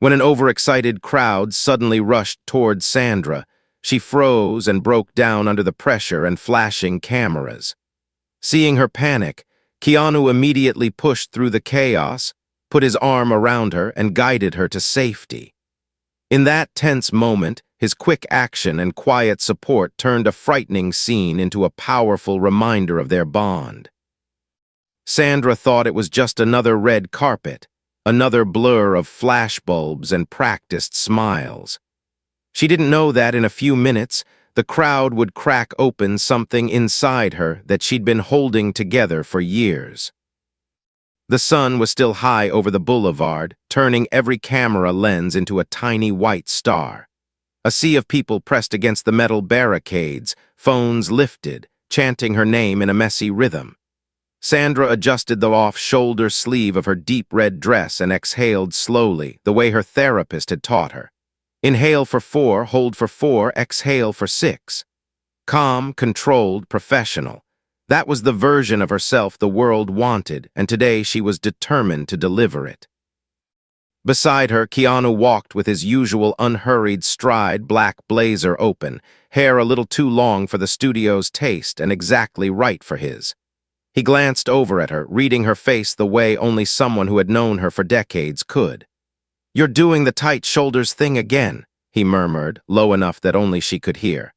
When an overexcited crowd suddenly rushed towards Sandra, she froze and broke down under the pressure and flashing cameras. Seeing her panic, Keanu immediately pushed through the chaos, put his arm around her, and guided her to safety. In that tense moment, his quick action and quiet support turned a frightening scene into a powerful reminder of their bond. Sandra thought it was just another red carpet, another blur of flashbulbs and practiced smiles. She didn't know that in a few minutes, the crowd would crack open something inside her that she'd been holding together for years. The sun was still high over the boulevard, turning every camera lens into a tiny white star. A sea of people pressed against the metal barricades, phones lifted, chanting her name in a messy rhythm. Sandra adjusted the off-shoulder sleeve of her deep red dress and exhaled slowly, the way her therapist had taught her. Inhale for 4, hold for 4, exhale for 6. Calm, controlled, professional. That was the version of herself the world wanted, and today she was determined to deliver it. Beside her, Keanu walked with his usual unhurried stride, black blazer open, hair a little too long for the studio's taste and exactly right for his. He glanced over at her, reading her face the way only someone who had known her for decades could. "You're doing the tight shoulders thing again," he murmured, low enough that only she could hear.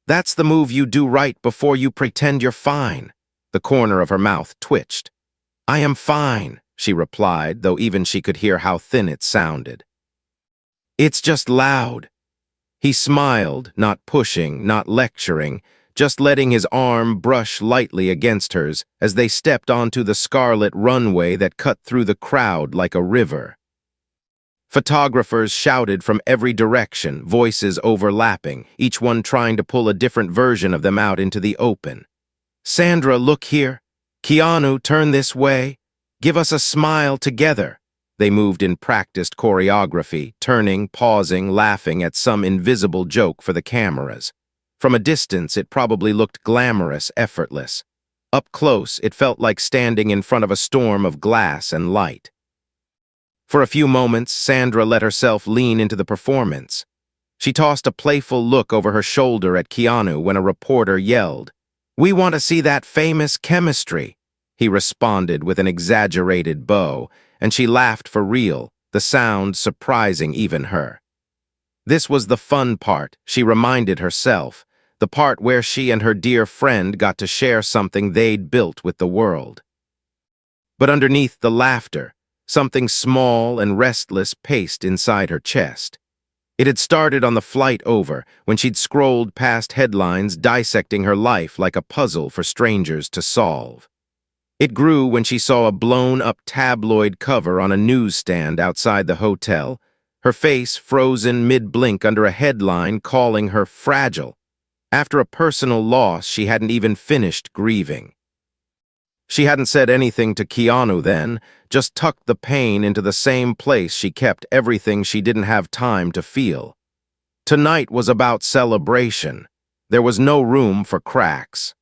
"That's the move you do right before you pretend you're fine." The corner of her mouth twitched. "I am fine," she replied, though even she could hear how thin it sounded. "It's just loud." He smiled, not pushing, not lecturing, just letting his arm brush lightly against hers as they stepped onto the scarlet runway that cut through the crowd like a river. Photographers shouted from every direction, voices overlapping, each one trying to pull a different version of them out into the open. "Sandra, look here. Keanu, turn this way. Give us a smile together." They moved in practiced choreography, turning, pausing, laughing at some invisible joke for the cameras. From a distance, it probably looked glamorous, effortless. Up close, it felt like standing in front of a storm of glass and light. For a few moments, Sandra let herself lean into the performance. She tossed a playful look over her shoulder at Keanu when a reporter yelled, "We want to see that famous chemistry." He responded with an exaggerated bow, and she laughed for real, the sound surprising even her. This was the fun part, she reminded herself, the part where she and her dear friend got to share something they'd built with the world. But underneath the laughter, something small and restless paced inside her chest. It had started on the flight over, when she'd scrolled past headlines dissecting her life like a puzzle for strangers to solve. It grew when she saw a blown-up tabloid cover on a newsstand outside the hotel, her face frozen mid-blink under a headline calling her fragile, after a personal loss she hadn't even finished grieving. She hadn't said anything to Keanu then, just tucked the pain into the same place she kept everything she didn't have time to feel. Tonight was about celebration. There was no room for cracks.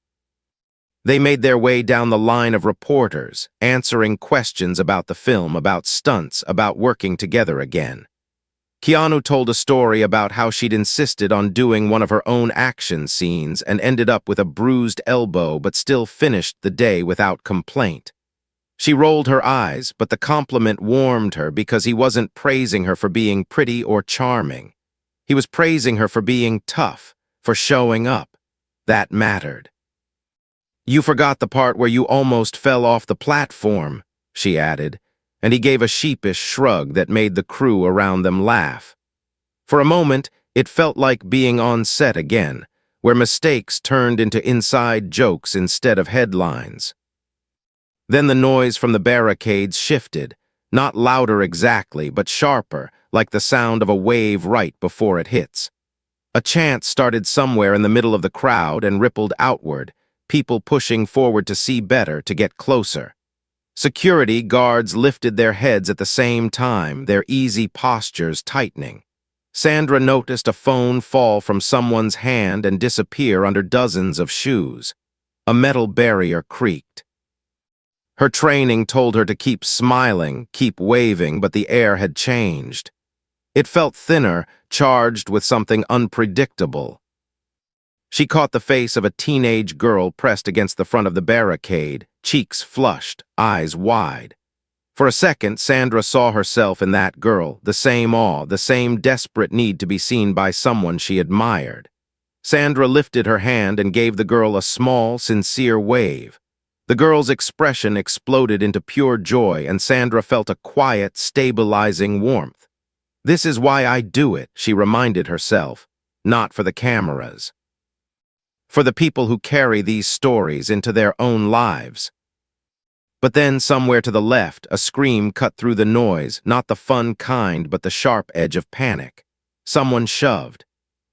They made their way down the line of reporters, answering questions about the film, about stunts, about working together again. Keanu told a story about how she'd insisted on doing one of her own action scenes and ended up with a bruised elbow but still finished the day without complaint. She rolled her eyes, but the compliment warmed her because he wasn't praising her for being pretty or charming. He was praising her for being tough, for showing up. That mattered. "You forgot the part where you almost fell off the platform," she added, and he gave a sheepish shrug that made the crew around them laugh. For a moment, it felt like being on set again, where mistakes turned into inside jokes instead of headlines. Then the noise from the barricades shifted, not louder exactly, but sharper, like the sound of a wave right before it hits. A chant started somewhere in the middle of the crowd and rippled outward, people pushing forward to see better, to get closer. Security guards lifted their heads at the same time, their easy postures tightening. Sandra noticed a phone fall from someone's hand and disappear under dozens of shoes. A metal barrier creaked. Her training told her to keep smiling, keep waving, but the air had changed. It felt thinner, charged with something unpredictable. She caught the face of a teenage girl pressed against the front of the barricade, cheeks flushed, eyes wide. For a second, Sandra saw herself in that girl, the same awe, the same desperate need to be seen by someone she admired. Sandra lifted her hand and gave the girl a small, sincere wave. The girl's expression exploded into pure joy, and Sandra felt a quiet, stabilizing warmth. "This is why I do it," she reminded herself, "not for the cameras. For the people who carry these stories into their own lives." But then, somewhere to the left, a scream cut through the noise, not the fun kind, but the sharp edge of panic. Someone shoved.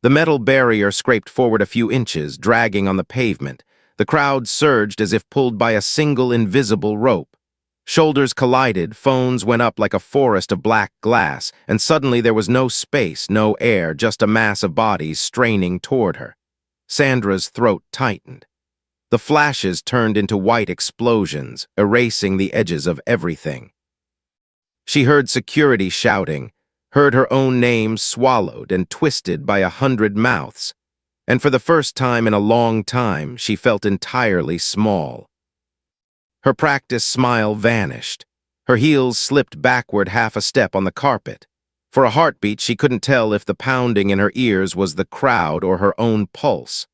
The metal barrier scraped forward a few inches, dragging on the pavement. The crowd surged as if pulled by a single invisible rope. Shoulders collided, phones went up like a forest of black glass, and suddenly there was no space, no air, just a mass of bodies straining toward her. Sandra's throat tightened. The flashes turned into white explosions, erasing the edges of everything. She heard security shouting, heard her own name swallowed and twisted by 100 mouths, and for the first time in a long time, she felt entirely small. Her practiced smile vanished. Her heels slipped backward half a step on the carpet. For a heartbeat, she couldn't tell if the pounding in her ears was the crowd or her own pulse.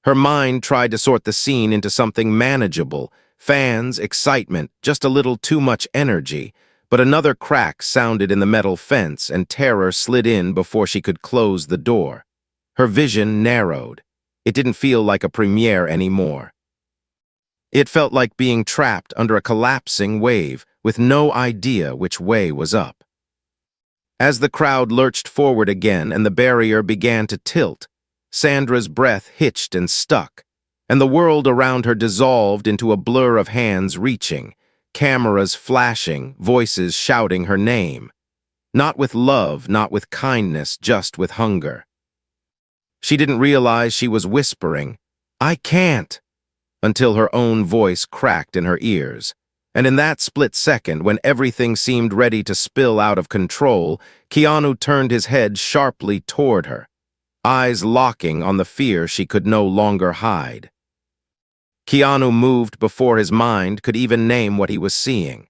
Her mind tried to sort the scene into something manageable, fans, excitement, just a little too much energy, but another crack sounded in the metal fence and terror slid in before she could close the door. Her vision narrowed. It didn't feel like a premiere anymore. It felt like being trapped under a collapsing wave with no idea which way was up. As the crowd lurched forward again and the barrier began to tilt, Sandra's breath hitched and stuck, and the world around her dissolved into a blur of hands reaching, cameras flashing, voices shouting her name. Not with love, not with kindness, just with hunger. She didn't realize she was whispering, "I can't," until her own voice cracked in her ears. And in that split second, when everything seemed ready to spill out of control, Keanu turned his head sharply toward her, eyes locking on the fear she could no longer hide. Keanu moved before his mind could even name what he was seeing.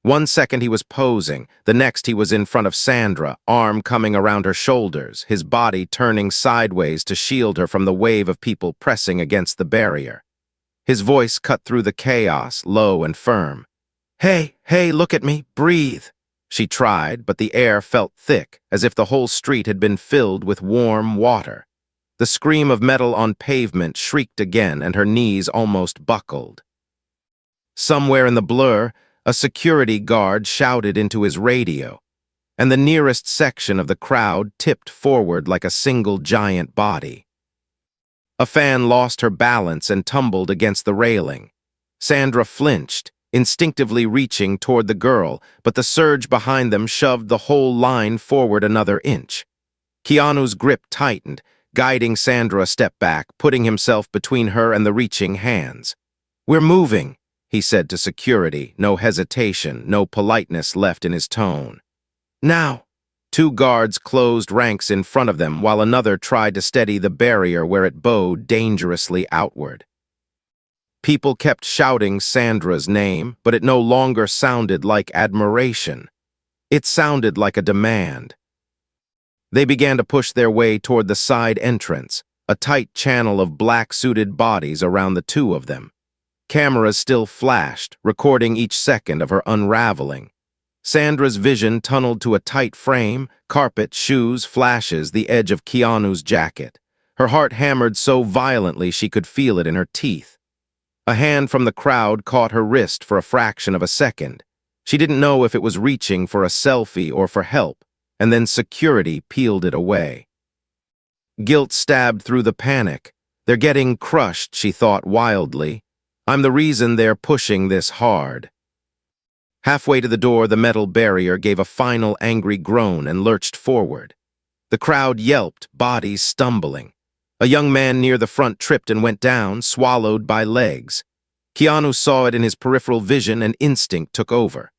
One second he was posing, the next he was in front of Sandra, arm coming around her shoulders, his body turning sideways to shield her from the wave of people pressing against the barrier. His voice cut through the chaos, low and firm. "Hey, look at me, breathe." She tried, but the air felt thick, as if the whole street had been filled with warm water. The scream of metal on pavement shrieked again, and her knees almost buckled. Somewhere in the blur, a security guard shouted into his radio, and the nearest section of the crowd tipped forward like a single giant body. A fan lost her balance and tumbled against the railing. Sandra flinched, instinctively reaching toward the girl, but the surge behind them shoved the whole line forward another inch. Keanu's grip tightened, guiding Sandra a step back, putting himself between her and the reaching hands. "We're moving," he said to security, no hesitation, no politeness left in his tone. "Now." Two guards closed ranks in front of them while another tried to steady the barrier where it bowed dangerously outward. People kept shouting Sandra's name, but it no longer sounded like admiration. It sounded like a demand. They began to push their way toward the side entrance, a tight channel of black-suited bodies around the two of them. Cameras still flashed, recording each second of her unraveling. Sandra's vision tunneled to a tight frame, carpet, shoes, flashes, the edge of Keanu's jacket. Her heart hammered so violently she could feel it in her teeth. A hand from the crowd caught her wrist for a fraction of a second. She didn't know if it was reaching for a selfie or for help, and then security peeled it away. Guilt stabbed through the panic. "They're getting crushed," she thought wildly. "I'm the reason they're pushing this hard." Halfway to the door, the metal barrier gave a final angry groan and lurched forward. The crowd yelped, bodies stumbling. A young man near the front tripped and went down, swallowed by legs. Keanu saw it in his peripheral vision and instinct took over.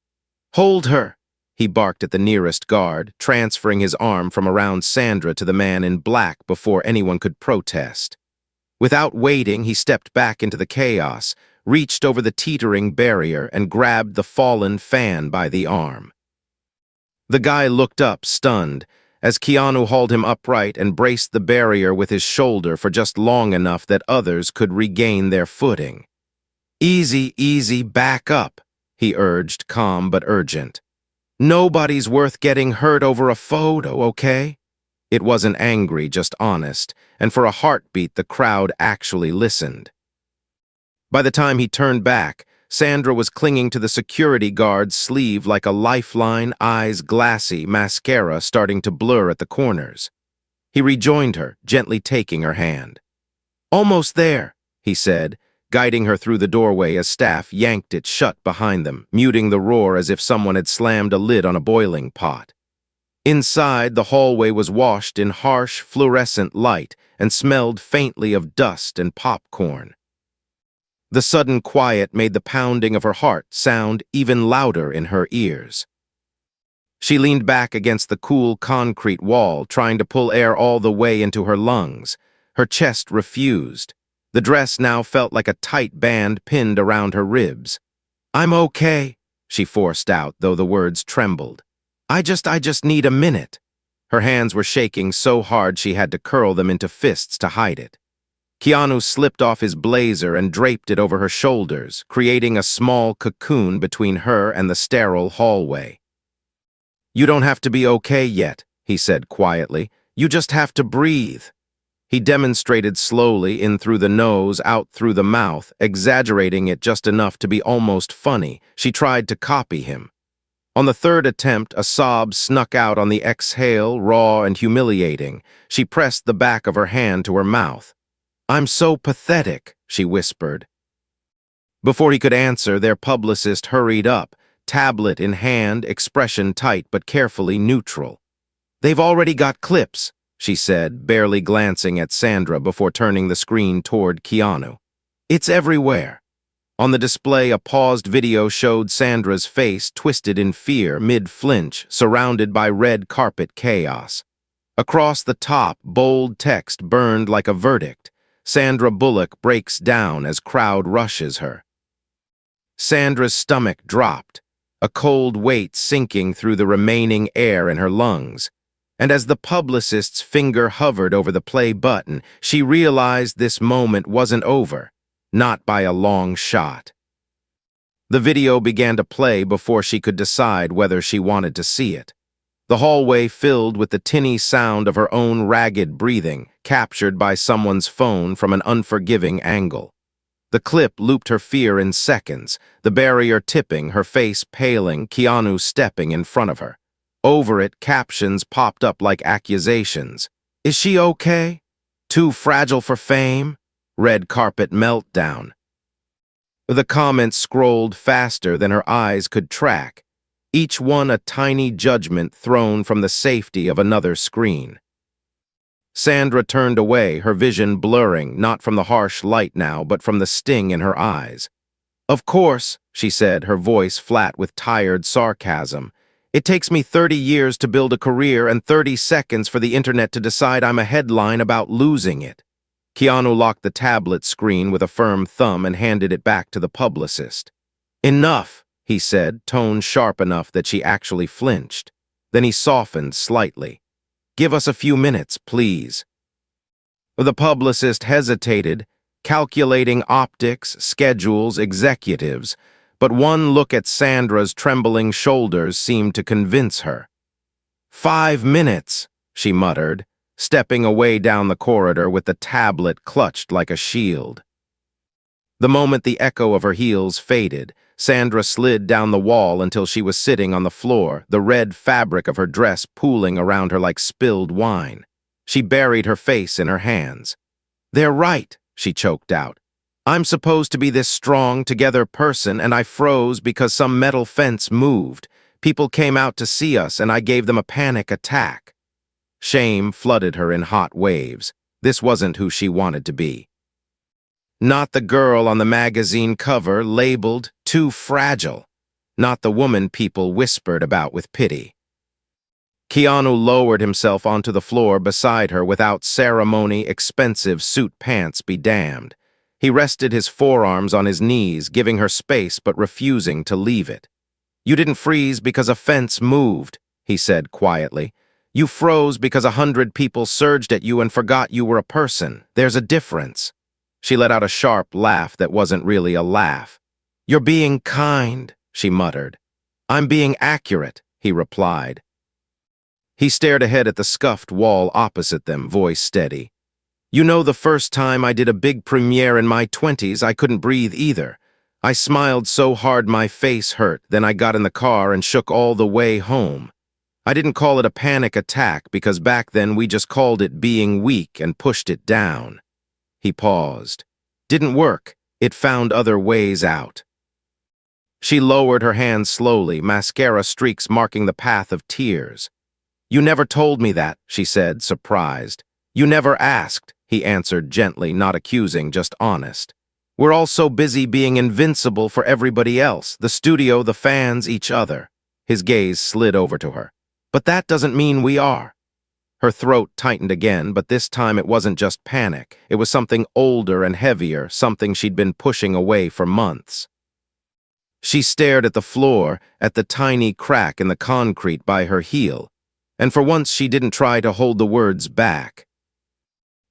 "Hold her!" he barked at the nearest guard, transferring his arm from around Sandra to the man in black before anyone could protest. Without waiting, he stepped back into the chaos, reached over the teetering barrier, and grabbed the fallen fan by the arm. The guy looked up, stunned, as Keanu hauled him upright and braced the barrier with his shoulder for just long enough that others could regain their footing. "Easy, easy, back up," he urged, calm but urgent. "Nobody's worth getting hurt over a photo, okay?" It wasn't angry, just honest, and for a heartbeat the crowd actually listened. By the time he turned back, Sandra was clinging to the security guard's sleeve like a lifeline, eyes glassy, mascara starting to blur at the corners. He rejoined her, gently taking her hand. "Almost there," he said, guiding her through the doorway as staff yanked it shut behind them, muting the roar as if someone had slammed a lid on a boiling pot. Inside, the hallway was washed in harsh, fluorescent light and smelled faintly of dust and popcorn. The sudden quiet made the pounding of her heart sound even louder in her ears. She leaned back against the cool concrete wall, trying to pull air all the way into her lungs. Her chest refused. The dress now felt like a tight band pinned around her ribs. "I'm okay," she forced out, though the words trembled. I just need a minute." Her hands were shaking so hard she had to curl them into fists to hide it. Keanu slipped off his blazer and draped it over her shoulders, creating a small cocoon between her and the sterile hallway. "You don't have to be okay yet," he said quietly. "You just have to breathe." He demonstrated slowly, in through the nose, out through the mouth, exaggerating it just enough to be almost funny. She tried to copy him. On the third attempt, a sob snuck out on the exhale, raw and humiliating. She pressed the back of her hand to her mouth. "I'm so pathetic," she whispered. Before he could answer, their publicist hurried up, tablet in hand, expression tight but carefully neutral. "They've already got clips," she said, barely glancing at Sandra before turning the screen toward Keanu. "It's everywhere." On the display, a paused video showed Sandra's face twisted in fear, mid-flinch, surrounded by red carpet chaos. Across the top, bold text burned like a verdict. "Sandra Bullock breaks down as crowd rushes her." Sandra's stomach dropped, a cold weight sinking through the remaining air in her lungs. And as the publicist's finger hovered over the play button, she realized this moment wasn't over. Not by a long shot. The video began to play before she could decide whether she wanted to see it. The hallway filled with the tinny sound of her own ragged breathing, captured by someone's phone from an unforgiving angle. The clip looped her fear in seconds, the barrier tipping, her face paling, Keanu stepping in front of her. Over it, captions popped up like accusations. "Is she okay? Too fragile for fame? Red carpet meltdown." The comments scrolled faster than her eyes could track, each one a tiny judgment thrown from the safety of another screen. Sandra turned away, her vision blurring, not from the harsh light now, but from the sting in her eyes. "Of course," she said, her voice flat with tired sarcasm. "It takes me 30 years to build a career and 30 seconds for the internet to decide I'm a headline about losing it." Keanu locked the tablet screen with a firm thumb and handed it back to the publicist. "Enough," he said, tone sharp enough that she actually flinched. Then he softened slightly. "Give us a few minutes, please." The publicist hesitated, calculating optics, schedules, executives, but one look at Sandra's trembling shoulders seemed to convince her. "5 minutes," she muttered, stepping away down the corridor with the tablet clutched like a shield. The moment the echo of her heels faded, Sandra slid down the wall until she was sitting on the floor, the red fabric of her dress pooling around her like spilled wine. She buried her face in her hands. "They're right," she choked out. "I'm supposed to be this strong, together person, and I froze because some metal fence moved. People came out to see us, and I gave them a panic attack." Shame flooded her in hot waves. This wasn't who she wanted to be. Not the girl on the magazine cover labeled too fragile. not the woman people whispered about with pity. Keanu lowered himself onto the floor beside her without ceremony. Expensive suit pants be damned. He rested his forearms on his knees, giving her space but refusing to leave it. "You didn't freeze because a fence moved," he said quietly. "You froze because 100 people surged at you and forgot you were a person. There's a difference." She let out a sharp laugh that wasn't really a laugh. "You're being kind," she muttered. "I'm being accurate," he replied. He stared ahead at the scuffed wall opposite them, voice steady. "You know, the first time I did a big premiere in my 20s, I couldn't breathe either. I smiled so hard my face hurt, then I got in the car and shook all the way home. I didn't call it a panic attack because back then we just called it being weak and pushed it down." He paused. "Didn't work. It found other ways out." She lowered her hands slowly, mascara streaks marking the path of tears. "You never told me that," she said, surprised. "You never asked," he answered gently, not accusing, just honest. "We're all so busy being invincible for everybody else, the studio, the fans, each other." His gaze slid over to her. "But that doesn't mean we are." Her throat tightened again, but this time it wasn't just panic. It was something older and heavier, something she'd been pushing away for months. She stared at the floor, at the tiny crack in the concrete by her heel, and for once she didn't try to hold the words back.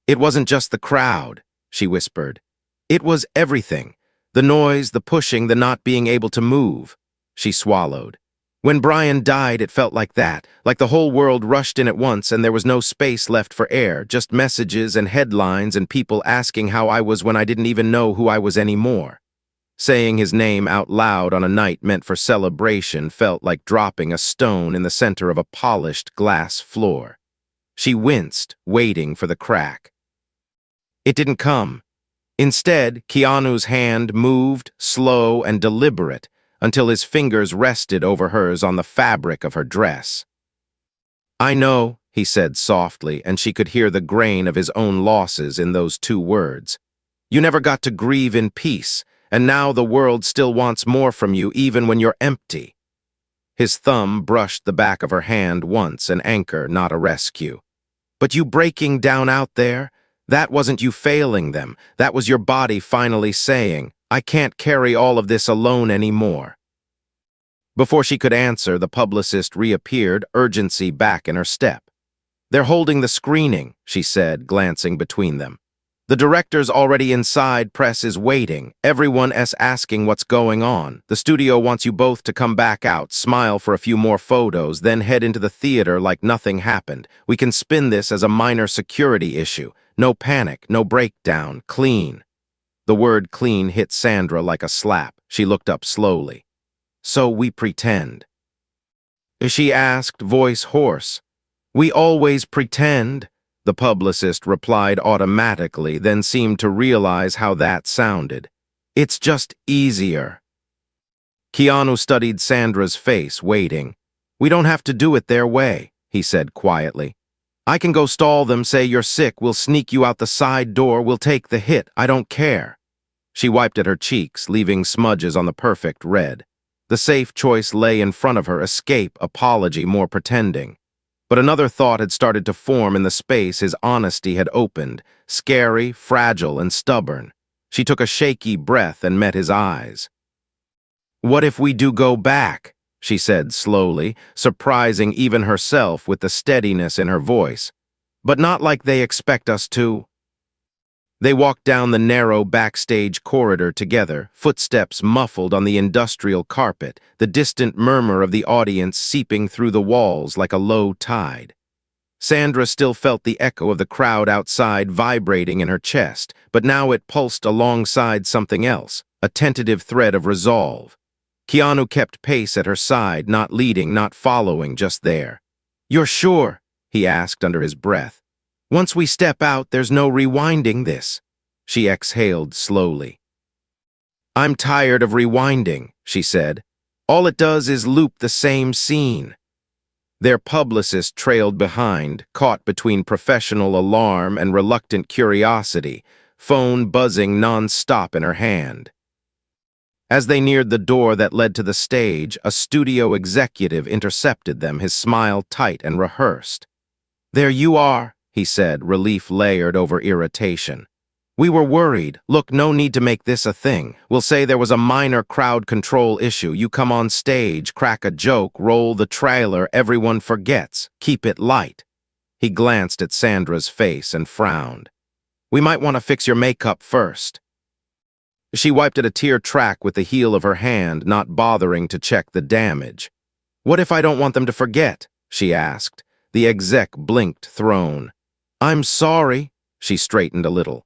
"It wasn't just the crowd," she whispered. "It was everything. The noise, the pushing, the not being able to move." She swallowed. "When Brian died, it felt like that, like the whole world rushed in at once and there was no space left for air, just messages and headlines and people asking how I was when I didn't even know who I was anymore." Saying his name out loud on a night meant for celebration felt like dropping a stone in the center of a polished glass floor. She winced, waiting for the crack. It didn't come. Instead, Keanu's hand moved, slow and deliberate, until his fingers rested over hers on the fabric of her dress. "I know," he said softly, and she could hear the grain of his own losses in those two words. "You never got to grieve in peace, and now the world still wants more from you even when you're empty." His thumb brushed the back of her hand once, an anchor, not a rescue. "But you breaking down out there? That wasn't you failing them. That was your body finally saying, 'I can't carry all of this alone anymore.'" Before she could answer, the publicist reappeared, urgency back in her step. "They're holding the screening," she said, glancing between them. "The director's already inside, press is waiting, everyone is asking what's going on. The studio wants you both to come back out, smile for a few more photos, then head into the theater like nothing happened. We can spin this as a minor security issue. No panic, no breakdown, clean." The word clean hit Sandra like a slap. She looked up slowly. "So we pretend?" she asked, voice hoarse. "We always pretend," the publicist replied automatically, then seemed to realize how that sounded. "It's just easier." Keanu studied Sandra's face, waiting. "We don't have to do it their way," he said quietly. "I can go stall them, say you're sick, we'll sneak you out the side door, we'll take the hit, I don't care." She wiped at her cheeks, leaving smudges on the perfect red. The safe choice lay in front of her, escape, apology, more pretending. But another thought had started to form in the space his honesty had opened, scary, fragile, and stubborn. She took a shaky breath and met his eyes. "What if we do go back?" she said slowly, surprising even herself with the steadiness in her voice. "But not like they expect us to." They walked down the narrow backstage corridor together, footsteps muffled on the industrial carpet, the distant murmur of the audience seeping through the walls like a low tide. Sandra still felt the echo of the crowd outside vibrating in her chest, but now it pulsed alongside something else, a tentative thread of resolve. Keanu kept pace at her side, not leading, not following, just there. "You're sure?" he asked under his breath. "Once we step out, there's no rewinding this." She exhaled slowly. "I'm tired of rewinding," she said. "All it does is loop the same scene." Their publicist trailed behind, caught between professional alarm and reluctant curiosity, phone buzzing non-stop in her hand. As they neared the door that led to the stage, a studio executive intercepted them, his smile tight and rehearsed. "There you are," he said, relief layered over irritation. "We were worried. Look, no need to make this a thing. We'll say there was a minor crowd control issue. You come on stage, crack a joke, roll the trailer, everyone forgets. Keep it light." He glanced at Sandra's face and frowned. "We might want to fix your makeup first." She wiped at a tear track with the heel of her hand, not bothering to check the damage. "What if I don't want them to forget?" she asked. The exec blinked, thrown. "I'm sorry." She straightened a little.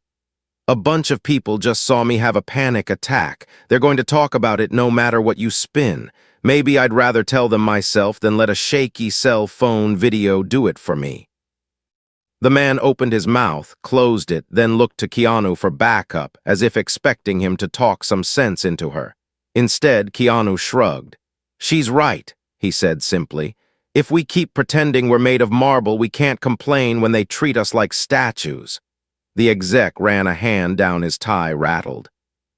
"A bunch of people just saw me have a panic attack. They're going to talk about it no matter what you spin. Maybe I'd rather tell them myself than let a shaky cell phone video do it for me." The man opened his mouth, closed it, then looked to Keanu for backup, as if expecting him to talk some sense into her. Instead, Keanu shrugged. "She's right," he said simply. "If we keep pretending we're made of marble, we can't complain when they treat us like statues." The exec ran a hand down his tie, rattled.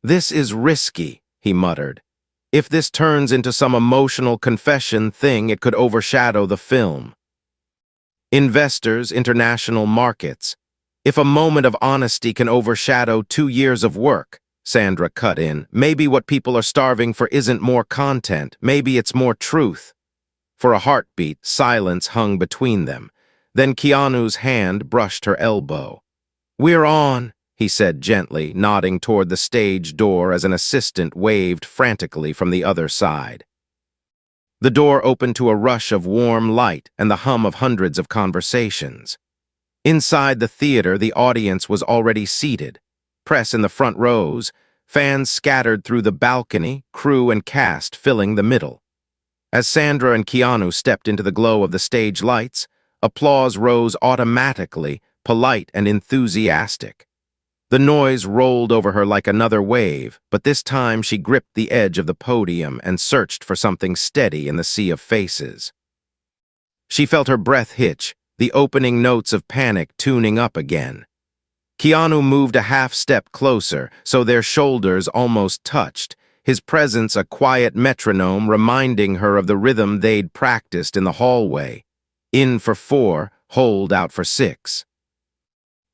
"This is risky," he muttered. "If this turns into some emotional confession thing, it could overshadow the film." Investors, international markets. If a moment of honesty can overshadow 2 years of work, Sandra cut in, maybe what people are starving for isn't more content, maybe it's more truth. For a heartbeat, silence hung between them. Then Keanu's hand brushed her elbow. "We're on," he said gently, nodding toward the stage door as an assistant waved frantically from the other side. The door opened to a rush of warm light and the hum of hundreds of conversations. Inside the theater, the audience was already seated. Press in the front rows, fans scattered through the balcony, crew and cast filling the middle. As Sandra and Keanu stepped into the glow of the stage lights, applause rose automatically, polite and enthusiastic. The noise rolled over her like another wave, but this time she gripped the edge of the podium and searched for something steady in the sea of faces. She felt her breath hitch, the opening notes of panic tuning up again. Keanu moved a half-step closer, so their shoulders almost touched, his presence a quiet metronome reminding her of the rhythm they'd practiced in the hallway. In for 4, hold out for 6.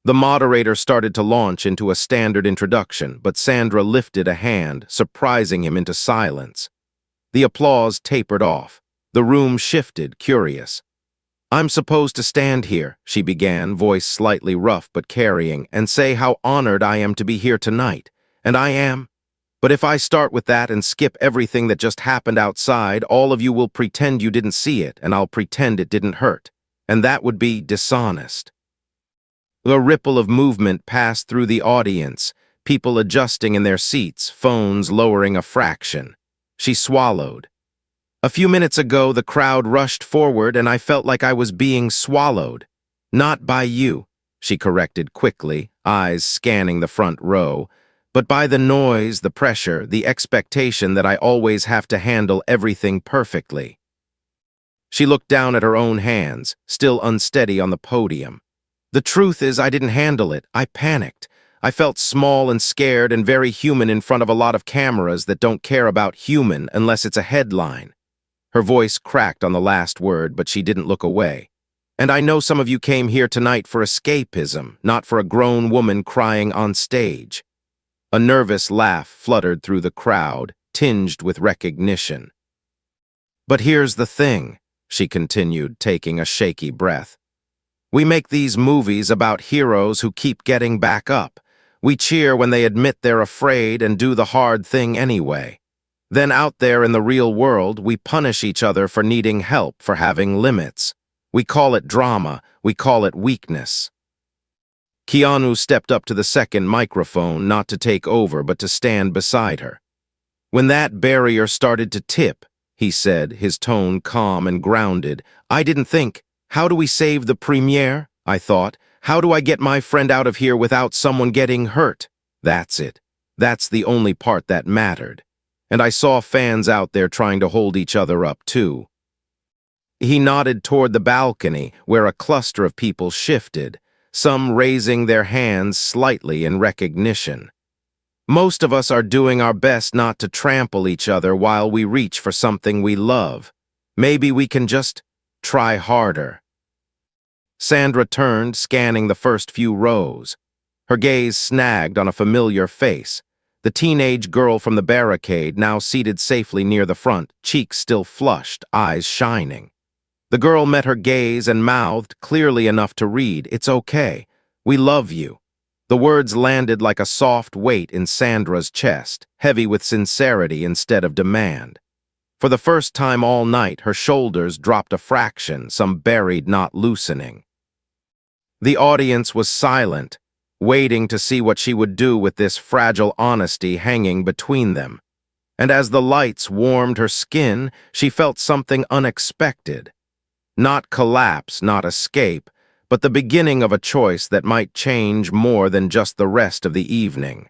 The moderator started to launch into a standard introduction, but Sandra lifted a hand, surprising him into silence. The applause tapered off. The room shifted, curious. "I'm supposed to stand here," she began, voice slightly rough but carrying, "and say how honored I am to be here tonight. And I am. But if I start with that and skip everything that just happened outside, all of you will pretend you didn't see it, and I'll pretend it didn't hurt. And that would be dishonest." A ripple of movement passed through the audience, people adjusting in their seats, phones lowering a fraction. She swallowed. "A few minutes ago, the crowd rushed forward and I felt like I was being swallowed. Not by you," she corrected quickly, eyes scanning the front row, "but by the noise, the pressure, the expectation that I always have to handle everything perfectly." She looked down at her own hands, still unsteady on the podium. "The truth is I didn't handle it. I panicked. I felt small and scared and very human in front of a lot of cameras that don't care about human unless it's a headline." Her voice cracked on the last word, but she didn't look away. "And I know some of you came here tonight for escapism, not for a grown woman crying on stage." A nervous laugh fluttered through the crowd, tinged with recognition. "But here's the thing," she continued, taking a shaky breath. "We make these movies about heroes who keep getting back up. We cheer when they admit they're afraid and do the hard thing anyway. Then out there in the real world, we punish each other for needing help, for having limits. We call it drama. We call it weakness." Keanu stepped up to the second microphone, not to take over, but to stand beside her. "When that barrier started to tip," he said, his tone calm and grounded, "I didn't think, how do we save the premiere? I thought, how do I get my friend out of here without someone getting hurt? That's it. That's the only part that mattered. And I saw fans out there trying to hold each other up, too." He nodded toward the balcony, where a cluster of people shifted, some raising their hands slightly in recognition. Most of us are doing our best not to trample each other while we reach for something we love. Maybe we can just try harder. Sandra turned, scanning the first few rows. Her gaze snagged on a familiar face. The teenage girl from the barricade, now seated safely near the front, cheeks still flushed, eyes shining. The girl met her gaze and mouthed, clearly enough to read, "It's okay. We love you." The words landed like a soft weight in Sandra's chest, heavy with sincerity instead of demand. For the first time all night, her shoulders dropped a fraction, some buried knot loosening. The audience was silent, waiting to see what she would do with this fragile honesty hanging between them. And as the lights warmed her skin, she felt something unexpected. Not collapse, not escape, but the beginning of a choice that might change more than just the rest of the evening.